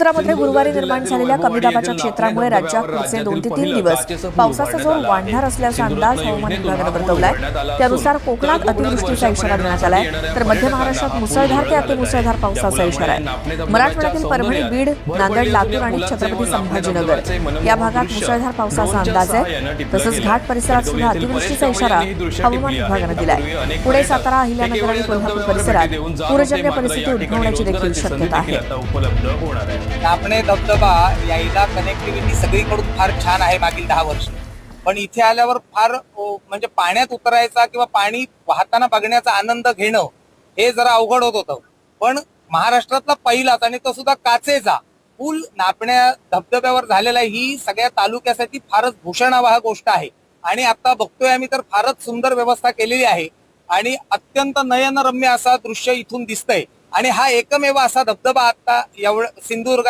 महाराष्ट्रामध्ये गुरुवारी निर्माण झालेल्या कमी दाबाच्या क्षेत्रामुळे राज्यात पुढचे 2 ते 3 दिवस पावसाचा जोर वाढणार असल्याचा अंदाज हवामान विभागानं वर्तवलाय। त्यानुसार कोकणात अतिवृष्टीचा इशारा देण्यात आलाय, तर मध्य महाराष्ट्रात मुसळधार ते अतिमुसळधार पावसाचा इशारा आहे। मराठवाड्यातील परभणी, बीड, नांदेड, लातूर आणि छत्रपती संभाजीनगर या भागात मुसळधार पावसाचा अंदाज आहे। तसंच घाट परिसरात सुद्धा अतिवृष्टीचा इशारा हवामान विभागानं दिलाय। पुणे, सातारा, अहिल्यानगर आणि कोल्हापूर परिसरात पूरजन्य परिस्थिती उद्भवण्याची देखील शक्यता आहे। नापणे धबधबा यायला कनेक्टिव्हिटी सगळीकडून फार छान आहे मागील 10 वर्ष, पण इथे आल्यावर फार म्हणजे पाण्यात उतरायचा किंवा पाणी वाहताना बघण्याचा आनंद घेणं हे जरा अवघड होत होतं। पण महाराष्ट्रातला पहिलाच आणि तो सुद्धा काचेचा पूल नापण्या धबधब्यावर झालेला ही सगळ्या तालुक्यासाठी फारच भूषणावह गोष्ट आहे। आणि आता बघतोय आम्ही तर फारच सुंदर व्यवस्था केलेली आहे आणि अत्यंत नयनरम्य असा दृश्य इथून दिसतंय। आणि हा एकमेव असा धबधबा आता सिंधुदुर्गात